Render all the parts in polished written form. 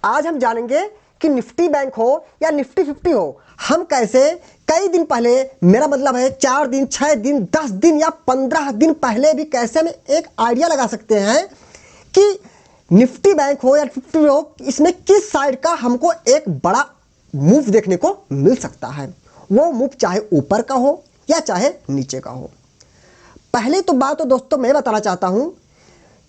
आज हम जानेंगे कि निफ्टी बैंक हो या निफ्टी 50 हो, हम कैसे कई दिन पहले, मेरा मतलब है 4 दिन, 6 दिन, 10 दिन या 15 दिन पहले भी कैसे हम एक आइडिया लगा सकते हैं कि निफ्टी बैंक हो या 50 हो, इसमें किस साइड का हमको एक बड़ा मूव देखने को मिल सकता है। वो मूव चाहे ऊपर का हो या चाहे नीचे का हो। पहले तो बात तो दोस्तों मैं बताना चाहता हूं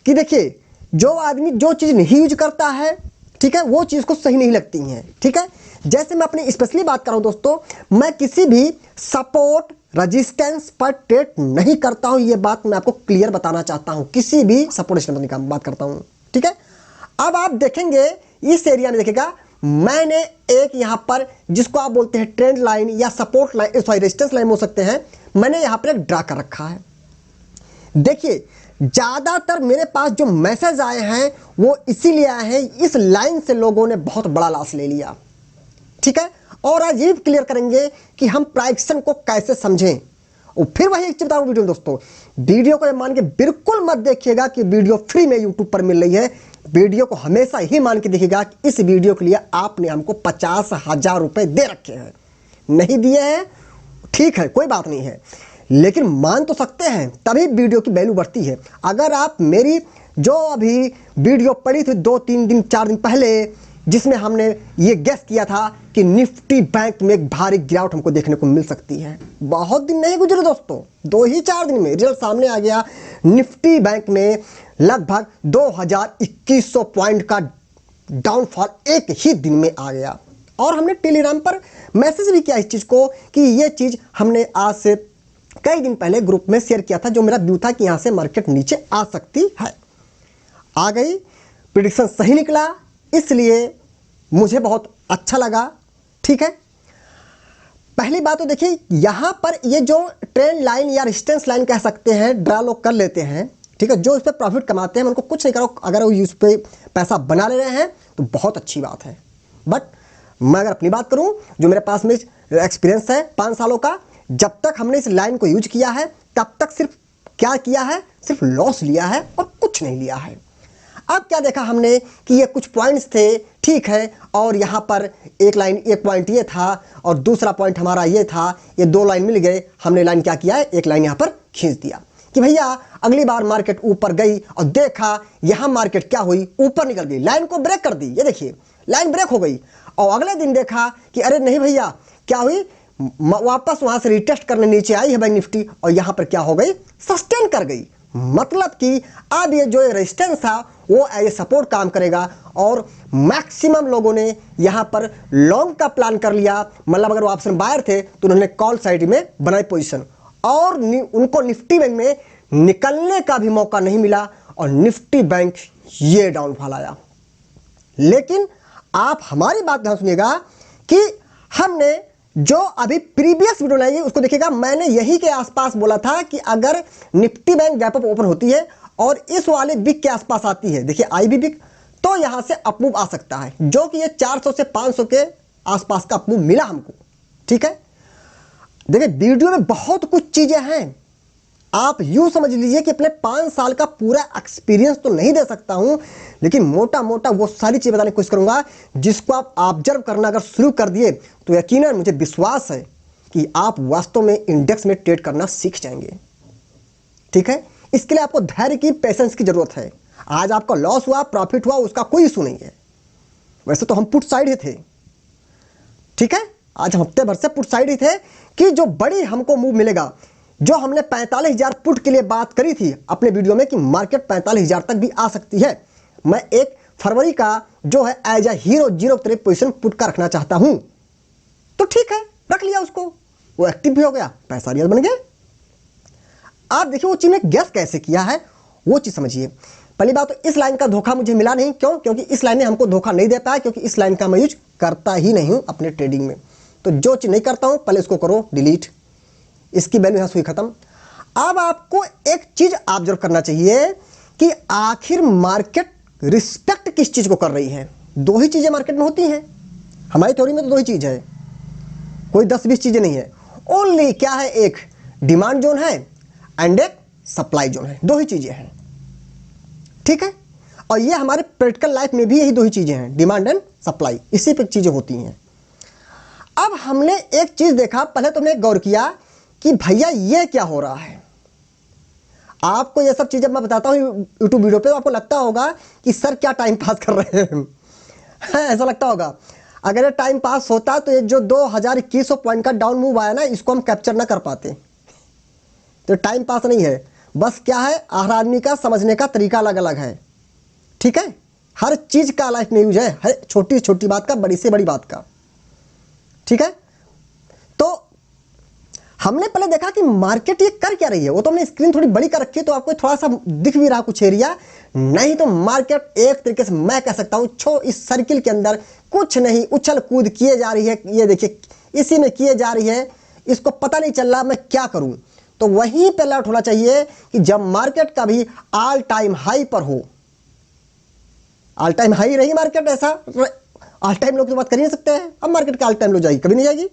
कि देखिए, जो आदमी जो चीज़ नहीं यूज करता है, ठीक है, वो चीज़ को सही नहीं लगती है। ठीक है, जैसे मैं अपनी स्पेशली बात कर रहा हूं दोस्तों, मैं किसी भी सपोर्ट रेजिस्टेंस पर ट्रेड नहीं करता हूं। ये बात मैं आपको क्लियर बताना चाहता हूं, किसी भी सपोर्ट रेजिस्टेंस की बात करता हूं। ठीक है, अब आप देखेंगे इस एरिया में, देखिएगा मैंने एक यहां पर जिसको आप बोलते हैं ट्रेंड लाइन या support line, sorry resistance line हो सकते हैं, मैंने यहां पर एक ड्रा कर रखा है। देखिए, ज्यादातर मेरे पास जो मैसेज आए हैं वो इसीलिए आए हैं, इस लाइन से लोगों ने बहुत बड़ा लॉस ले लिया। ठीक है, और आज ये क्लियर करेंगे कि हम प्राइस को कैसे समझें। और फिर वही एक चीज बताऊं वीडियो में दोस्तों, वीडियो को मान के बिल्कुल मत देखिएगा कि वीडियो फ्री में यूट्यूब पर मिल रही है। वीडियो को हमेशा ही मान के देखिएगा कि इस वीडियो के लिए आपने हमको 50,000 रुपए दे रखे हैं। नहीं दिए हैं, ठीक है, कोई बात नहीं है, लेकिन मान तो सकते हैं, तभी वीडियो की वैल्यू बढ़ती है। अगर आप मेरी जो अभी वीडियो पड़ी थी 2-3 दिन 4 दिन पहले, जिसमें हमने ये गेस किया था कि निफ्टी बैंक में एक भारी गिरावट हमको देखने को मिल सकती है, बहुत दिन नहीं गुजरे दोस्तों, 2 ही 4 दिन में रिजल्ट सामने आ गया। निफ्टी बैंक में लगभग 2100 पॉइंट का डाउनफॉल एक ही दिन में आ गया। और हमने टेलीग्राम पर मैसेज भी किया इस चीज़ को कि ये चीज़ हमने आज से कई दिन पहले ग्रुप में शेयर किया था, जो मेरा व्यू था कि यहां से मार्केट नीचे आ सकती है। आ गई, प्रेडिक्शन सही निकला, इसलिए मुझे बहुत अच्छा लगा। ठीक है, पहली बात तो देखिए, यहां पर ये जो ट्रेंड लाइन या रेजिस्टेंस लाइन कह सकते हैं, ड्रा लोग कर लेते हैं। ठीक है, जो इस पर प्रॉफिट कमाते हैं, उनको कुछ नहीं करो, अगर वो इस पर पैसा बना ले रहे हैं तो बहुत अच्छी बात है। बट मैं अगर अपनी बात करूं, जो मेरे पास में एक्सपीरियंस है 5 सालों का, जब तक हमने इस लाइन को यूज किया है तब तक सिर्फ क्या किया है, सिर्फ लॉस लिया है और कुछ नहीं लिया है। अब क्या देखा हमने कि ये कुछ पॉइंट्स थे, ठीक है, और यहाँ पर एक पॉइंट ये था और दूसरा पॉइंट हमारा ये था, ये 2 लाइन मिल गए। हमने लाइन क्या किया है, एक लाइन यहाँ पर खींच दिया कि भैया अगली बार मार्केट ऊपर गई, और देखा यहाँ मार्केट क्या हुई, ऊपर निकल गई, लाइन को ब्रेक कर दी। ये देखिए लाइन ब्रेक हो गई, और अगले दिन देखा कि अरे नहीं भैया, क्या हुई, वापस वहां से रिटेस्ट करने नीचे आई है बैंक निफ्टी, और यहां पर क्या हो गई, सस्टेन कर गई। मतलब कि अब ये जो रेजिस्टेंस था वो एज सपोर्ट काम करेगा, और मैक्सिमम लोगों ने यहां पर लॉन्ग का प्लान कर लिया। मतलब अगर वो ऑप्शन बायर थे तो उन्होंने कॉल साइड में बनाई पोजीशन, और उनको निफ्टी बैंक में निकलने का भी मौका नहीं मिला, और निफ्टी बैंक ये डाउनफॉल आया। लेकिन आप हमारी बात ध्यान सुनिएगा कि हमने जो अभी प्रीवियस वीडियो बनाई उसको देखिएगा, मैंने यही के आसपास बोला था कि अगर Nifty bank gap up open होती है और इस वाले बिग के आसपास आती है, देखिए आईबी बिग, तो यहां से अपमूव आ सकता है, जो कि ये 400 से 500 के आसपास का अपमूव मिला हमको। ठीक है, देखिए वीडियो में बहुत कुछ चीजें हैं, आप यूं समझ लीजिए कि अपने 5 साल का पूरा एक्सपीरियंस तो नहीं दे सकता हूं, लेकिन मोटा मोटा वो सारी चीजें बताने की कोशिश करूंगा जिसको आप ऑब्जर्व करना अगर शुरू कर दिए तो यकीनन मुझे विश्वास है कि आप वास्तव में इंडेक्स में ट्रेड करना सीख जाएंगे। ठीक है, इसके लिए आपको धैर्य की, पेशेंस की जरूरत है। आज आपका लॉस हुआ, प्रॉफिट हुआ, उसका कोई इशू नहीं है। वैसे तो हम पुट साइड ही थे, ठीक है, आज हम हफ्ते भर से पुट साइड ही थे कि जो बड़ी हमको मूव मिलेगा। जो हमने 45,000 पुट के लिए बात करी थी अपने वीडियो में कि मार्केट 45,000 तक भी आ सकती है, मैं 1 फरवरी का जो है as a hero 0 position put का रखना चाहता हूं, तो ठीक है, रख लिया उसको, वो एक्टिव भी हो गया, पैसा रियल बन गया। आप देखिए वो चीज में गैस कैसे किया है, वो चीज समझिए। पहली बात तो इस लाइन का धोखा मुझे मिला नहीं, क्यों, क्योंकि इस लाइन ने हमको धोखा नहीं देता है, क्योंकि इस लाइन का मैं यूज करता ही नहीं हूं अपने ट्रेडिंग में। तो जो चीज नहीं करता हूं पहले इसको करो डिलीट, इसकी वैल्यू यहां सुई खत्म। अब आपको एक चीज ऑब्जर्व करना चाहिए कि आखिर मार्केट रिस्पेक्ट किस चीज को कर रही है। 2 ही चीजें मार्केट में होती हैं, हमारी थ्योरी में तो 2 ही चीज है, कोई 10-20 चीजें नहीं है। ओनली क्या है, एक डिमांड जोन है एंड एक सप्लाई जोन है, 2 ही चीजें हैं। ठीक है, और ये हमारे प्रैक्टिकल लाइफ में भी यही दो ही चीज़ें हैं, डिमांड एंड सप्लाई, इसी पे चीज़ें होती हैं। अब हमने एक चीज़ देखा, पहले तो हमने गौर किया कि भैया ये क्या हो रहा है। आपको ये सब चीज़ें मैं बताता हूँ यूट्यूब वीडियो पे, आपको लगता होगा कि सर क्या टाइम पास कर रहे हैं ऐसा लगता होगा। अगर ये टाइम पास होता तो ये जो 2100 पॉइंट का डाउन मूव आया ना, इसको हम कैप्चर ना कर पाते। तो टाइम पास नहीं है, बस क्या है, हर आदमी का समझने का तरीका अलग अलग है, ठीक है। हर चीज़ का लाइफ में यूज है, हर छोटी छोटी बात का, बड़ी से बड़ी बात का, ठीक है। तो हमने पहले देखा कि मार्केट ये कर क्या रही है। वो तो हमने स्क्रीन थोड़ी बड़ी कर रखी है तो आपको थोड़ा सा दिख भी रहा कुछ एरिया, नहीं तो मार्केट एक तरीके से मैं कह सकता हूं इस सर्किल के अंदर कुछ नहीं, उछल कूद किए जा रही है। ये देखिए इसी में किए जा रही है, इसको पता नहीं चल रहा मैं क्या करूं। तो वहीं पे अलर्ट होना चाहिए कि जब मार्केट का भी ऑल टाइम हाई पर हो, ऑल टाइम हाई रही मार्केट, ऐसा ऑल टाइम लोग तो बात कर ही नहीं सकते हैं। अब मार्केट का ऑल टाइम लो जाएगी, कभी नहीं जाएगी,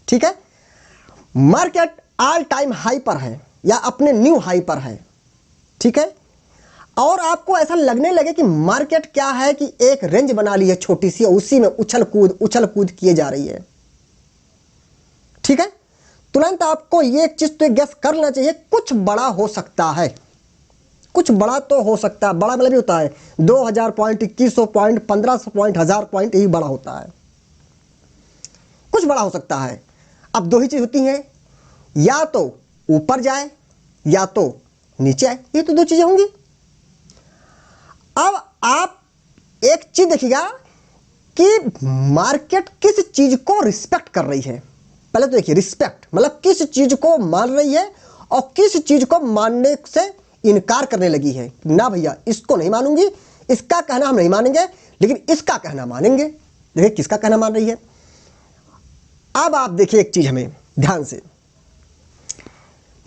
ठीक है। मार्केट ऑल टाइम हाई पर है या अपने न्यू हाई पर है, ठीक है। और आपको ऐसा लगने लगे कि मार्केट क्या है कि एक रेंज बना ली है छोटी सी, उसी में उछल कूद किए जा रही है, ठीक है। तुरंत आपको ये चीज तो गेस कर लेना चाहिए, कुछ बड़ा हो सकता है, कुछ बड़ा तो हो सकता है। बड़ा मतलब भी होता है 2000 पॉइंट, 2100 पॉइंट, 1500 पॉइंट, 1000 पॉइंट, यही बड़ा होता है। कुछ बड़ा हो सकता है। अब दो ही चीज होती हैं, या तो ऊपर जाए या तो नीचे आए, ये तो दो चीजें होंगी। अब आप एक चीज देखिएगा कि मार्केट किस चीज को रिस्पेक्ट कर रही है। पहले तो देखिए रिस्पेक्ट मतलब किस चीज को मान रही है और किस चीज को मानने से इनकार करने लगी है। ना भैया इसको नहीं मानूंगी, इसका कहना हम नहीं मानेंगे, लेकिन इसका कहना मानेंगे। देखिए किसका कहना मान रही है। अब आप देखिए एक चीज हमें ध्यान से,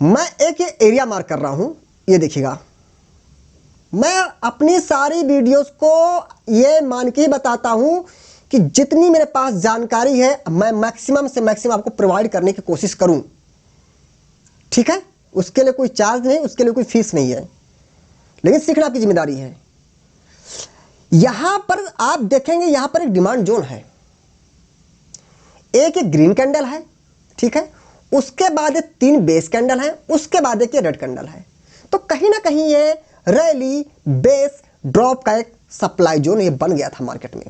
मैं एक ये एरिया मार्क कर रहा हूं, ये देखिएगा। मैं अपनी सारी वीडियोस को ये मान के बताता हूं कि जितनी मेरे पास जानकारी है मैं मैक्सिमम से मैक्सिमम आपको प्रोवाइड करने की कोशिश करूं, ठीक है। उसके लिए कोई चार्ज नहीं, उसके लिए कोई फीस नहीं है, लेकिन सीखना आपकी जिम्मेदारी है। यहां पर आप देखेंगे, यहां पर एक डिमांड जोन है, एक ग्रीन कैंडल है, ठीक है। उसके बाद 3 बेस कैंडल है, उसके बाद एक रेड कैंडल है। तो कहीं ना कहीं ये रैली बेस ड्रॉप का एक सप्लाई जोन ये बन गया था मार्केट में,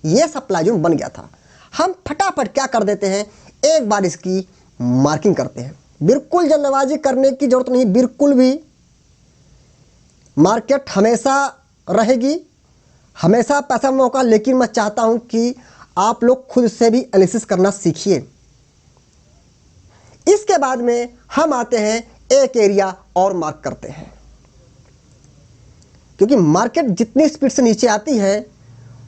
ये सप्लाई जोन बन गया था। हम फटाफट क्या कर देते हैं, एक बार इसकी मार्किंग करते हैं। बिल्कुल जल्दबाजी करने की जरूरत नहीं, बिल्कुल भी। मार्केट हमेशा रहेगी, हमेशा पैसा मौका, लेकिन मैं चाहता हूं कि आप लोग खुद से भी एनालिसिस करना सीखिए। इसके बाद में हम आते हैं एक एरिया और मार्क करते हैं, क्योंकि मार्केट जितनी स्पीड से नीचे आती है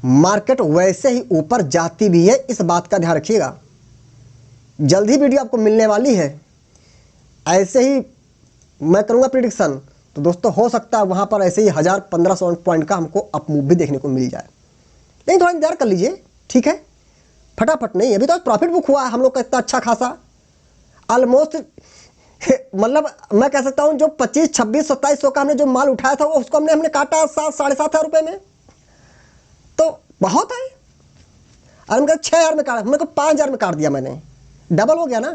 मार्केट वैसे ही ऊपर जाती भी है, इस बात का ध्यान रखिएगा। जल्द ही वीडियो आपको मिलने वाली है, ऐसे ही मैं करूंगा प्रिडिक्शन। तो दोस्तों हो सकता है वहां पर ऐसे ही 1000-1500 पॉइंट का हमको अप मूव भी देखने को मिल जाए, लेकिन थोड़ा इंतजार कर लीजिए, ठीक है। फटाफट नहीं, अभी तो प्रॉफिट बुक हुआ है हम लोग का इतना अच्छा खासा, ऑलमोस्ट मतलब मैं कह सकता हूं जो 25, 26, 2700 का हमने जो माल उठाया था वो उसको हमने काटा 7-7,500 रुपए में, तो बहुत है। और हम 6000 में काटा, मेरे को 5000 में काट दिया मैंने, डबल हो गया ना।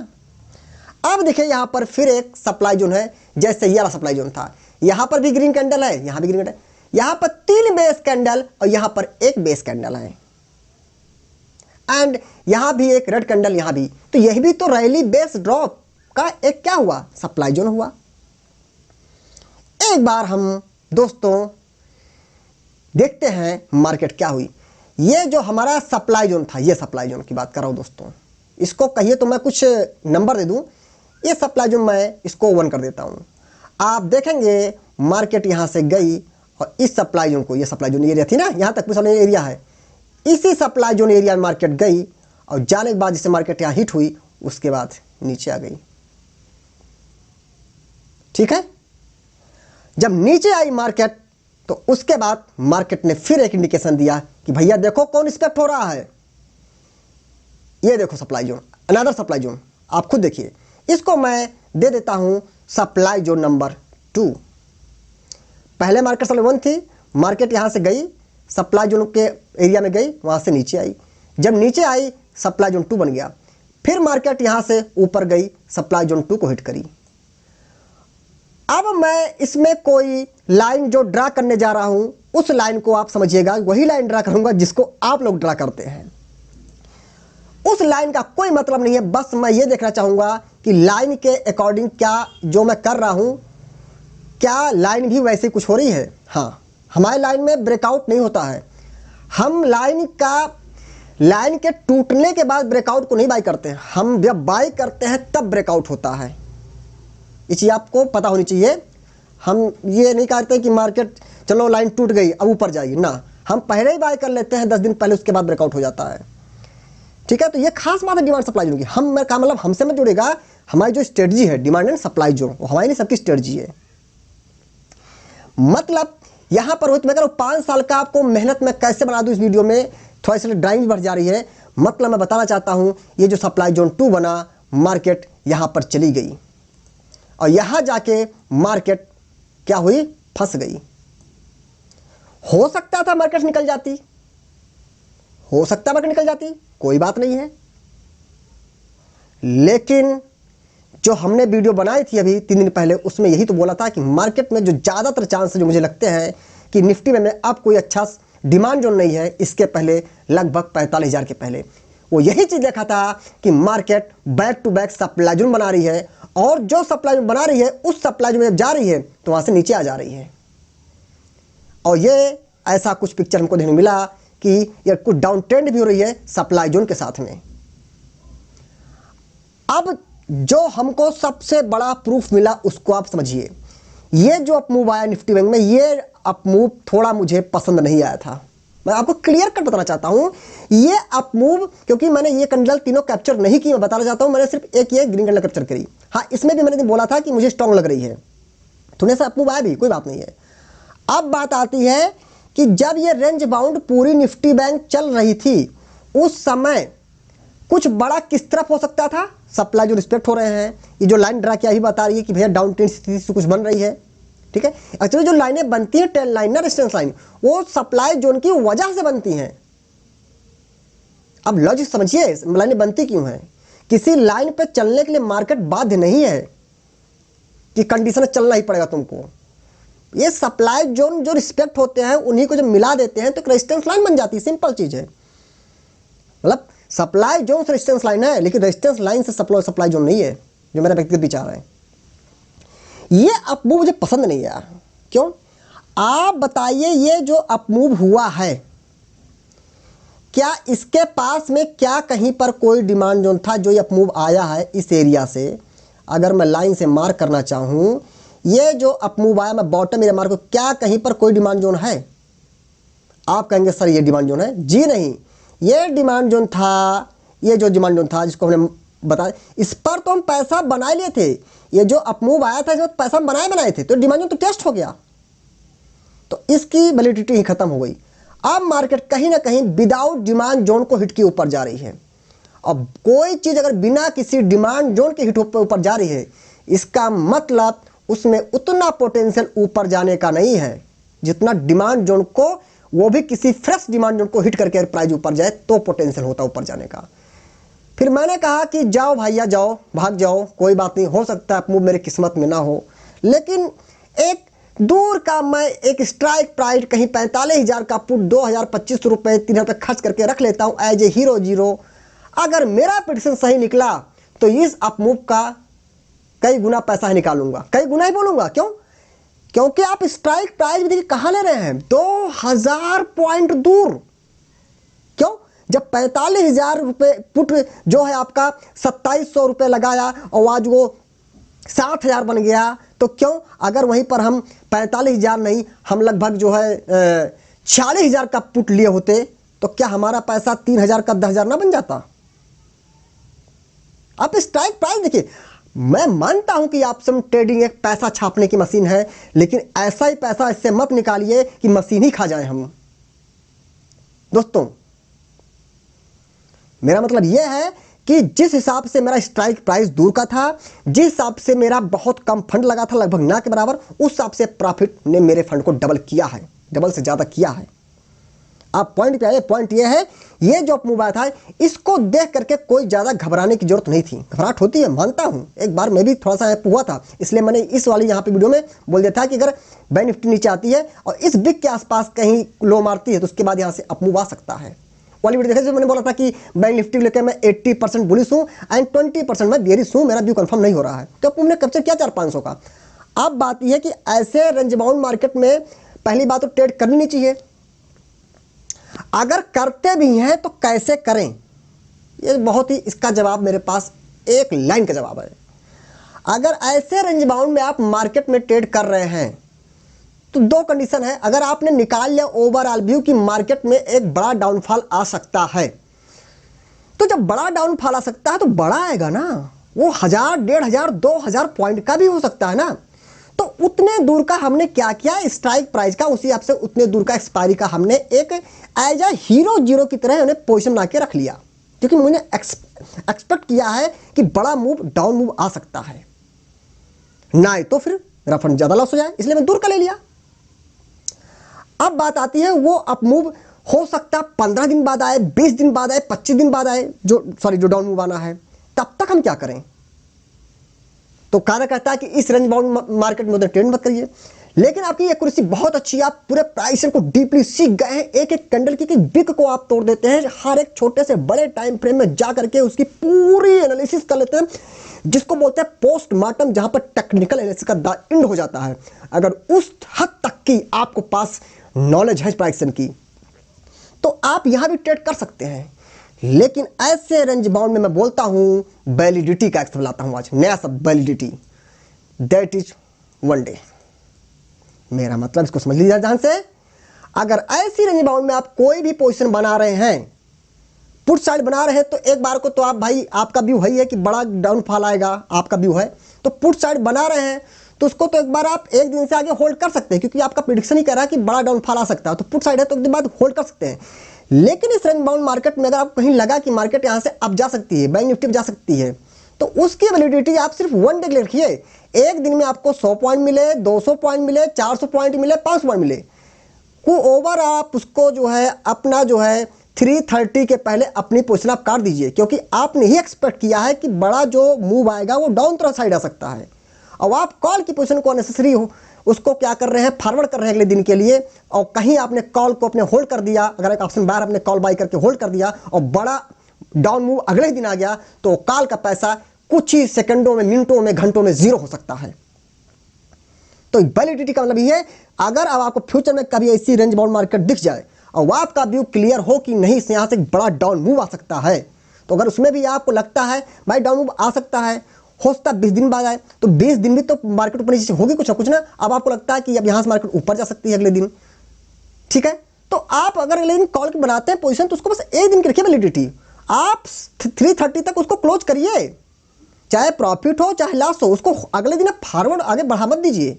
अब देखिए यहां पर फिर एक सप्लाई जोन है, जैसे ये वाला सप्लाई जोन था, यहां पर भी ग्रीन कैंडल है, यहां भी ग्रीन कैंडल, यहां पर 3 बेस कैंडल और यहां पर एक बेस कैंडल है, एंड यहां भी एक रेड कैंडल, यहां भी। तो यही भी तो रैली बेस ड्रॉप का एक क्या हुआ, सप्लाई जोन हुआ। एक बार हम दोस्तों देखते हैं मार्केट क्या हुई। ये जो हमारा सप्लाई जोन था, ये सप्लाई जोन की बात कर रहा हूं दोस्तों, इसको कहिए तो मैं कुछ नंबर दे दूं, ये सप्लाई जोन मैं इसको 1 कर देता हूं। आप देखेंगे मार्केट यहां से गई और इस सप्लाई जोन को, ये सप्लाई जोन एरिया थी ना, यहां तक पूरा एरिया है, इसी सप्लाई जोन एरिया में मार्केट गई और जाने के बाद जिससे मार्केट यहां हिट हुई, उसके बाद नीचे आ गई, ठीक है। जब नीचे आई मार्केट तो उसके बाद मार्केट ने फिर एक इंडिकेशन दिया कि भैया देखो कौन रिस्पेक्ट हो रहा है। ये देखो supply zone, another supply zone, आप खुद देखिए। इसको मैं दे देता हूं सप्लाई जोन नंबर 2। पहले मार्केट सप्लाई 1 थी, मार्केट यहाँ से गई, सप्लाई जोन के एरिया में गई, वहाँ से नीचे आई। जब नीचे आई सप्लाई जोन 2 बन गया। फिर मार्केट यहाँ से ऊपर गई, सप्लाई जोन 2 को हिट करी। अब मैं इसमें कोई लाइन जो ड्रा करने जा रहा हूँ, उस लाइन को आप समझिएगा, वही लाइन ड्रा करूँगा जिसको आप लोग ड्रा करते हैं। उस लाइन का कोई मतलब नहीं है, बस मैं ये देखना चाहूँगा कि लाइन के अकॉर्डिंग क्या जो मैं कर रहा हूँ, क्या लाइन भी वैसे कुछ हो रही है। हाँ, हमारे लाइन में ब्रेकआउट नहीं होता है। हम लाइन के टूटने के बाद ब्रेकआउट को नहीं बाई करते हैं, हम जब बाई करते हैं तब ब्रेकआउट होता है। ये चीज़ आपको पता होनी चाहिए। हम ये नहीं कहते कि मार्केट चलो लाइन टूट गई अब ऊपर जाइए ना, हम पहले ही बाय कर लेते हैं 10 दिन पहले, उसके बाद ब्रेकआउट हो जाता है। ठीक है, तो ये खास बात है डिमांड सप्लाई जोन की। हम का मतलब हमसे मत जुड़ेगा, हमारी जो स्ट्रेटजी है डिमांड एंड सप्लाई जोन, वो हमारी नहीं सबकी स्ट्रेटजी है। मतलब यहां पर हो तो मैं कह रहा हूं 5 साल का आपको मेहनत मैं कैसे बना दूं इस वीडियो में, थोड़ा सी ड्राइंग भी बढ़ जा रही है। मतलब मैं बताना चाहता हूं, ये जो सप्लाई जोन 2 बना, मार्केट यहां पर चली गई और यहां जाके मार्केट क्या हुई, फंस गई। हो सकता था मार्केट निकल जाती, हो सकता मार्केट निकल जाती, कोई बात नहीं है। लेकिन जो हमने वीडियो बनाई थी अभी 3 दिन पहले, उसमें यही तो बोला था कि मार्केट में जो ज़्यादातर चांस जो मुझे लगते हैं कि निफ्टी में अब कोई अच्छा डिमांड जोन नहीं है, इसके पहले लगभग 45,000 के पहले वो यही चीज़ देखा था कि market back to back supply zone बना रही है, और जो सप्लाई जोन बना रही है उस सप्लाई जोन में जब जा रही है तो वहाँ से नीचे आ जा रही है। और ये ऐसा कुछ पिक्चर हमको देखने मिला कि ये कुछ डाउन ट्रेंड भी हो रही है सप्लाई जोन के साथ में। अब जो हमको सबसे बड़ा प्रूफ मिला उसको आप समझिए। ये जो अपमूव आया निफ्टी बैंक में, ये अपमूव थोड़ा मुझे पसंद नहीं आया था। मैं आपको क्लियर कट बताना चाहता हूं, ये अपमूव, क्योंकि मैंने ये कैंडल तीनों कैप्चर नहीं की, मैं बताना चाहता हूं, मैंने सिर्फ एक ये ग्रीन कैंडल कैप्चर करी। हाँ, इसमें भी मैंने बोला था कि मुझे स्ट्रांग लग रही है, थोड़ा सा अपमूव आया भी, कोई बात नहीं है। अब बात आती है कि जब ये रेंज बाउंड पूरी निफ्टी बैंक चल रही थी, उस समय कुछ बड़ा किस तरफ हो सकता था, सप्लाई जो रिस्पेक्ट हो रहे हैं, ये जो लाइन ड्रा किया ही बता रही है कि भैया डाउन ट्रेंड स्थिति से कुछ बन रही है। ठीक है, एक्चुअली जो लाइनें बनती हैं ट्रेंड लाइन ना रेजिस्टेंस लाइन, वो सप्लाई जोन की वजह से बनती हैं। अब लॉजिक समझिए, लाइनें बनती क्यों हैं। किसी लाइन पे चलने के लिए मार्केट बाध्य नहीं है कि कंडीशन चलना ही पड़ेगा तुमको। ये सप्लाई जोन जो रिस्पेक्ट होते हैं उन्हीं को जब मिला देते हैं तो रेजिस्टेंस लाइन बन जाती है, सिंपल चीज है। मतलब सप्लाई जोन से रेजिस्टेंस लाइन है, लेकिन रेजिस्टेंस लाइन से सप्लाई जोन नहीं है, जो मेरा व्यक्तिगत विचार है। ये अपमूव मुझे पसंद नहीं आया। क्यों, आप बताइए, ये जो अपमूव हुआ है, क्या इसके पास में क्या कहीं पर कोई डिमांड जोन था जो ये अपमूव आया है इस एरिया से? अगर मैं लाइन से मार्क करना चाहूं, ये जो अपमूव आया, मैं बॉटम एरिया मार्क करूं, क्या कहीं पर कोई डिमांड जोन है? आप कहेंगे सर ये डिमांड जोन है। जी नहीं, ये डिमांड जोन था, ये जो डिमांड जोन था जिसको हमने बताया, इस पर तो हम पैसा बना लिए थे। ये जो अपमूव आया था इसमें पैसा हम बनाए थे, तो डिमांड जोन तो टेस्ट हो गया, तो इसकी वैलिडिटी ही खत्म हो गई। अब मार्केट कहीं ना कहीं विदाउट डिमांड जोन को हिट के ऊपर जा रही है। अब कोई चीज अगर बिना किसी डिमांड जोन के हिट ऊपर जा रही है, इसका मतलब उसमें उतना पोटेंशियल ऊपर जाने का नहीं है जितना डिमांड जोन को, वो भी किसी फ्रेश डिमांड जोन को हिट करके प्राइस ऊपर जाए तो पोटेंशियल होता ऊपर जाने का। फिर मैंने कहा कि जाओ भैया जाओ, भाग जाओ, कोई बात नहीं, हो सकता है अपमूव मेरी किस्मत में ना हो, लेकिन एक दूर का मैं एक स्ट्राइक प्राइस कहीं 45,000 का पुट 2,025 रुपये 3,000 रुपये खर्च करके रख लेता हूं एज ए हीरो जीरो। अगर मेरा प्रेडिक्शन सही निकला तो इस अपमूव का कई गुना पैसा ही निकालूंगा, कई गुना ही बोलूंगा। क्यों? क्योंकि आप स्ट्राइक प्राइस भी देखिए कहां ले रहे हैं, 2,000 पॉइंट दूर। क्यों? जब 45,000 रुपये पुट जो है आपका 2,700 रुपये लगाया और आज वो 60,000 बन गया, तो क्यों अगर वहीं पर हम 45,000 नहीं, हम लगभग जो है 46,000 का पुट लिए होते तो क्या हमारा पैसा 3,000 का 10,000 ना बन जाता? आप स्ट्राइक प्राइस देखिए, मैं मानता हूं कि ऑप्शन ट्रेडिंग एक पैसा छापने की मशीन है, लेकिन ऐसा ही पैसा इससे मत निकालिए कि मशीन ही खा जाए हम। दोस्तों, मेरा मतलब यह है कि जिस हिसाब से मेरा स्ट्राइक प्राइस दूर का था, जिस हिसाब से मेरा बहुत कम फंड लगा था, लगभग ना के बराबर, उस हिसाब से प्रॉफिट ने मेरे फंड को डबल किया है। डबल से ज़्यादा किया है। आप पॉइंट पे आए, पॉइंट ये है, ये जो मूव आया था इसको देख करके कोई ज़्यादा घबराने की जरूरत नहीं थी। घबराहट होती है, मानता हूँ, एक बार मैं भी थोड़ा सा हुआ था, इसलिए मैंने इस वाली यहाँ पे वीडियो में बोल दिया था कि अगर बैंक निफ्टी नीचे आती है और इस बिग के आसपास कहीं लो मारती है तो उसके बाद यहाँ से अप मूव आ सकता है। वाली वीडियो देखा, मैंने बोला था कि बैंक निफ्टी लेकर मैं 80% बुलिश हूँ एंड 20% मैं बेरिश हूँ, मेरा व्यू कंफर्म नहीं हो रहा है। तो अब हमने कैप्चर किया 400-500 का। अब बात यह है कि ऐसे रेंज बाउंड मार्केट में पहली बात तो ट्रेड करनी नहीं चाहिए, अगर करते भी हैं तो कैसे करें, ये बहुत ही इसका जवाब मेरे पास एक लाइन का जवाब है। अगर ऐसे रेंज बाउंड में आप मार्केट में ट्रेड कर रहे हैं तो दो कंडीशन है। अगर आपने निकाल लिया ओवरऑल व्यू कि मार्केट में एक बड़ा डाउनफॉल आ सकता है, तो जब बड़ा डाउनफॉल आ सकता है तो बड़ा आएगा ना, वो 1000, 1500, 2000 पॉइंट का भी हो सकता है ना। तो उतने दूर का हमने क्या किया, स्ट्राइक प्राइस का उसी हिसाब से उतने दूर का एक्सपायरी का हमने एक एज ए हीरो जीरो की तरह उन्हें पोजिशन बना के रख लिया, क्योंकि मुझे एक्सपेक्ट किया है कि बड़ा मूव डाउन मूव आ सकता है, ना तो फिर मेरा फंड ज्यादा लॉस हो जाए, इसलिए मैं दूर का ले लिया। अब बात आती है वो अप मूव हो सकता है 15 दिन बाद आए, 20 दिन बाद आए, 25 दिन बाद आए, जो डाउन मूव आना है, तब तक हम क्या करें। तो कार्य कहता है कि इस रेंज बाउंड मार्केट में उधर ट्रेड मत करिए। लेकिन आपकी एक्यूरेसी बहुत अच्छी है, आप पूरे प्राइस को डीपली सीख गए हैं, एक एक कैंडल की बिग को आप तोड़ देते हैं, हर एक छोटे से बड़े टाइम फ्रेम में जा करके उसकी पूरी एनालिसिस कर लेते हैं, जिसको बोलते हैं पोस्टमार्टम, जहां पर टेक्निकल एनालिसिस का एंड हो जाता है। अगर उस हद तक की आपको पास नॉलेज है प्राइस की, तो आप यहां भी ट्रेड कर सकते हैं। लेकिन ऐसे रेंज बाउंड में मैं बोलता हूं वैलिडिटी का एक्सेप्ट लाता हूं, आज नया सब वैलिडिटी, दैट इज 1 डे। मेरा मतलब इसको समझ लीजिए ध्यान से। अगर ऐसी रेंज बाउंड में आप कोई भी पोजीशन बना रहे हैं, पुट साइड बना रहे हैं, तो एक बार को तो आप भाई आपका व्यू है कि बड़ा डाउनफॉल आएगा, आपका व्यू है तो पुट साइड बना रहे हैं, तो उसको तो एक बार आप एक दिन से आगे होल्ड कर सकते हैं, क्योंकि आपका प्रेडिक्शन ही कह रहा है कि बड़ा डाउनफॉल आ सकता है, तो पुट साइड है तो एक दिन बाद होल्ड कर सकते हैं। लेकिन इस रेंज बाउंड मार्केट में अगर आपको कहीं लगा कि मार्केट यहां से अब जा सकती है, बैंक निफ्टी जा सकती है, तो उसकी वैलिडिटी आप सिर्फ 1 डे के लिए रखिए। एक दिन में आपको 100 पॉइंट मिले, 200 पॉइंट मिले, 400 पॉइंट मिले, 500 पॉइंट मिले, को ओवर आप उसको जो है अपना जो है 330 के पहले अपनी पोजीशन आप काट दीजिए, क्योंकि आपने ही एक्सपेक्ट किया है कि बड़ा जो मूव आएगा वो डाउन तरफ साइड आ सकता है। और आप कॉल की पोजीशन को नेसेसरी हो उसको क्या कर रहे हैं, फॉरवर्ड कर रहे हैं अगले दिन के लिए, और कहीं आपने कॉल को अपने होल्ड कर दिया, अगर एक ऑप्शन बाहर आपने कॉल बाय करके होल्ड कर दिया और बड़ा डाउन मूव अगले ही दिन आ गया, तो कॉल का पैसा कुछ ही सेकंडों में, मिनटों में, घंटों में जीरो हो सकता है। तो वैलिडिटी का मतलब ये है, अगर अब आपको फ्यूचर में कभी ऐसी रेंज बाउंड मार्केट दिख जाए और वो आपका व्यू क्लियर हो कि नहीं यहां से बड़ा डाउन मूव आ सकता है, तो अगर उसमें भी आपको लगता है भाई डाउन मूव आ सकता है, हो सकता है 20 दिन बाद आए, तो 20 दिन भी तो मार्केट ऊपर नीचे होगी कुछ ना कुछ ना। अब आपको लगता है कि अब यहां से मार्केट ऊपर जा सकती है अगले दिन, ठीक है, तो आप अगर अगले दिन कॉल की बनाते हैं पोजीशन, तो उसको बस एक दिन की रखिए वैलिडिटी, आप 330 तक उसको क्लोज करिए, चाहे प्रॉफिट हो चाहे लॉस हो, उसको अगले दिन फॉरवर्ड आगे बढ़ा मत दीजिए,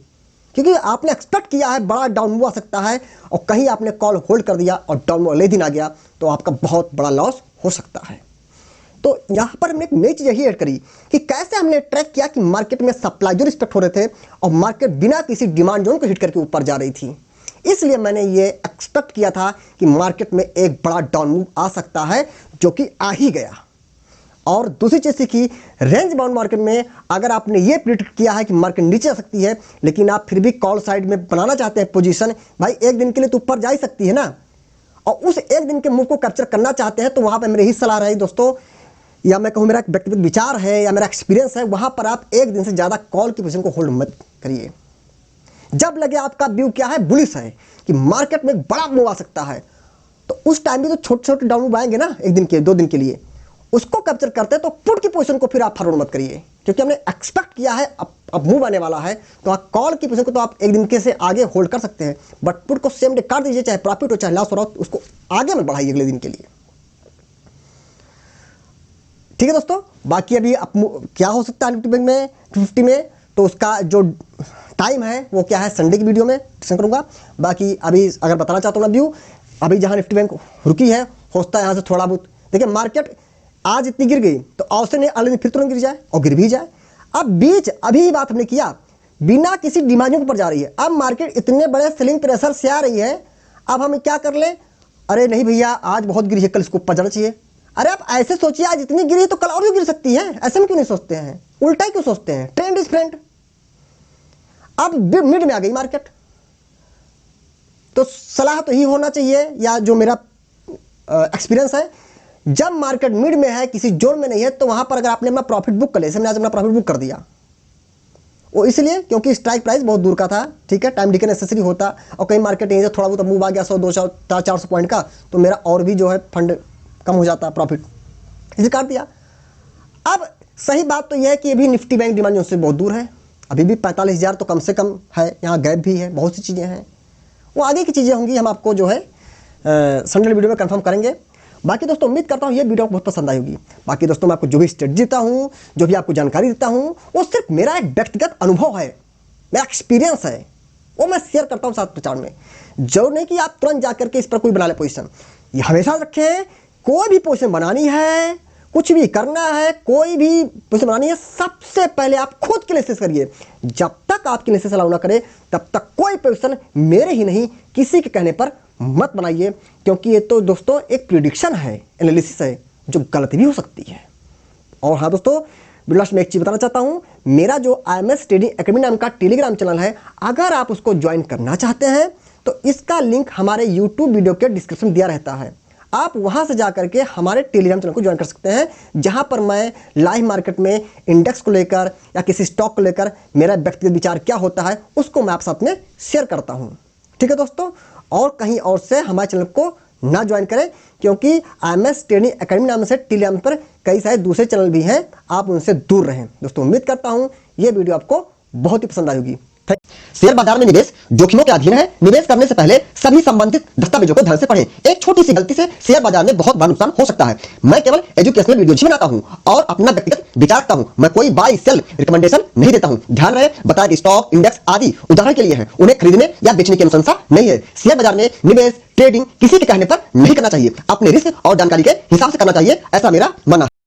क्योंकि आपने एक्सपेक्ट किया है बड़ा डाउन मूव आ सकता है और कहीं आपने कॉल होल्ड कर दिया और डाउन मूव अगले दिन आ गया, तो आपका बहुत बड़ा लॉस हो सकता है। तो यहां पर हमने एक नई चीज यही ऐड करी कि कैसे हमने ट्रैक किया कि मार्केट में सप्लाई जो रिस्पेक्ट हो रहे थे और मार्केट बिना किसी डिमांड जोन को हिट करके ऊपर जा रही थी। इसलिए मैंने ये एक्सपेक्ट किया था कि मार्केट में एक बड़ा डाउन मूव आ सकता है, जो कि आ ही गया। और दूसरी चीज सीखी, रेंज बाउंड मार्केट में अगर आपने ये प्रिडिक्ट किया है कि मार्केट नीचे आ सकती है, लेकिन आप फिर भी कॉल साइड में बनाना चाहते हैं पोजीशन, भाई एक दिन के लिए तो ऊपर जा ही सकती है ना, और उस एक दिन के मूव को कैप्चर करना चाहते हैं, तो वहां पर मेरी ही सलाह रही दोस्तों, या मैं कहूँ मेरा व्यक्तिगत विचार है या मेरा एक्सपीरियंस है, वहां पर आप एक दिन से ज्यादा कॉल की पोजीशन को होल्ड मत करिए। जब लगे आपका व्यू क्या है, बुलिश है कि मार्केट में बड़ा मूव आ सकता है, तो उस टाइम भी तो छोटे छोटे डाउन मूव आएंगे ना, एक दिन के 2 दिन के लिए, उसको कैप्चर करते हैं। तो पुट की पोजीशन को फिर आप फॉरवर्ड मत करिए, क्योंकि हमने एक्सपेक्ट किया है अब मूव आने वाला है, तो आप कॉल की पोजीशन को तो आप एक दिन के से आगे होल्ड कर सकते हैं, बट पुट को सेम डे काट दीजिए, चाहे प्रॉफिट हो चाहे लॉस हो रहा हो, उसको आगे मत बढ़ाइए अगले दिन के लिए। ठीक है दोस्तों, बाकी अभी क्या हो सकता है निफ्टी बैंक में 50 में, तो उसका जो टाइम है वो क्या है संडे की वीडियो में डिस्कस करूंगा। बाकी अभी अगर बताना चाहता हूँ ना व्यू, अभी जहां निफ्टी बैंक रुकी है, हो सकता है यहां से थोड़ा बहुत, देखिए मार्केट आज इतनी गिर गई तो औसत ने अगले दिन फिर तुरंत गिर जाए और गिर भी जाए। अब बीच अभी बात हमने किया बिना किसी डिमांड के ऊपर जा रही है। अब मार्केट इतने बड़े सेलिंग प्रेशर से आ रही है, अब हम क्या कर लें, अरे नहीं भैया आज बहुत गिरी है, कल इसको ऊपर जाना चाहिए। अरे आप ऐसे सोचिए, आज इतनी गिरी तो कल और भी गिर सकती है, ऐसे में क्यों नहीं सोचते हैं, उल्टा ही क्यों सोचते हैं। Trend is friend. अब मिड में आ गई मार्केट, तो सलाह तो ही होना चाहिए, या जो मेरा एक्सपीरियंस है, जब मार्केट मिड में है, किसी जोन में नहीं है, तो वहां पर अगर आपने अपना प्रॉफिट बुक कर लिया, जैसे मैंने आज अपना प्रॉफिट बुक कर दिया, वो इसलिए क्योंकि स्ट्राइक प्राइस बहुत दूर का था, ठीक है, टाइम डिके नेसेसरी होता, और कहीं मार्केट यहीं से थोड़ा बहुत मूव आ गया 100 200 400 पॉइंट का, तो मेरा और भी जो है फंड कम हो जाता, प्रॉफिट इसे काट दिया। अब सही बात तो यह है कि अभी निफ्टी बैंक डिमांड उससे बहुत दूर है, अभी भी 45,000 तो कम से कम है, यहाँ गैप भी है, बहुत सी चीज़ें हैं, वो आगे की चीज़ें होंगी, हम आपको जो है संडे वीडियो में कंफर्म करेंगे। बाकी दोस्तों उम्मीद करता हूँ ये वीडियो आपको बहुत पसंद आई होगी। बाकी दोस्तों मैं आपको जो भी स्ट्रेटजी देता हूँ, जो भी आपको जानकारी देता हूँ, वो सिर्फ मेरा एक व्यक्तिगत अनुभव है, मेरा एक्सपीरियंस है, वो मैं शेयर करता हूँ साथ प्रचार में। जरूर नहीं कि आप तुरंत जाकर के इस पर कोई बना ले पोजीशन, ये हमेशा रखें, कोई भी पोजीशन बनानी है, कुछ भी करना है, कोई भी पोजीशन बनानी है, सबसे पहले आप खुद के एनालिसिस करिए। जब तक आपकी एनालिसिस अलाउ ना करे तब तक कोई पोजीशन मेरे ही नहीं किसी के कहने पर मत बनाइए, क्योंकि ये तो दोस्तों एक प्रिडिक्शन है, एनालिसिस है, जो गलत भी हो सकती है। और हाँ दोस्तों, लास्ट में एक चीज़ बताना चाहता हूँ, मेरा जो IMS ट्रेडिंग एकेडमी नाम का टेलीग्राम चैनल है, अगर आप उसको ज्वाइन करना चाहते हैं तो इसका लिंक हमारे यूट्यूब वीडियो के डिस्क्रिप्शन में दिया रहता है। आप वहाँ से जाकर के हमारे टेलीग्राम चैनल को ज्वाइन कर सकते हैं, जहाँ पर मैं लाइव मार्केट में इंडेक्स को लेकर या किसी स्टॉक को लेकर मेरा व्यक्तिगत विचार क्या होता है, उसको मैं आप साथ में शेयर करता हूँ। ठीक है दोस्तों, और कहीं और से हमारे चैनल को ना ज्वाइन करें, क्योंकि IMS ट्रेडिंग एकेडमी नाम से टेलीग्राम पर कई सारे दूसरे चैनल भी हैं, आप उनसे दूर रहें। दोस्तों उम्मीद करता हूं ये वीडियो आपको बहुत ही पसंद आई होगी। शेयर बाजार में निवेश जोखिमों के अधीन है। निवेश करने से पहले सभी संबंधित दस्तावेजों को ध्यान से पढ़ें। एक छोटी सी गलती से शेयर बाजार में बहुत बड़ा नुकसान हो सकता है। मैं केवल एजुकेशनल वीडियो ही बनाता हूं और अपना व्यक्तिगत विचार रखता हूं। मैं कोई बाय सेल रिकमेंडेशन नहीं देता हूं। ध्यान रहे, बताया कि स्टॉक, इंडेक्स आदि उदाहरण के लिए है, उन्हें खरीदने या बेचने की अनुशंसा नहीं है। शेयर बाजार में निवेश ट्रेडिंग किसी के कहने पर नहीं करना चाहिए, अपने रिस्क और जानकारी के हिसाब से करना चाहिए, ऐसा मेरा मानना है।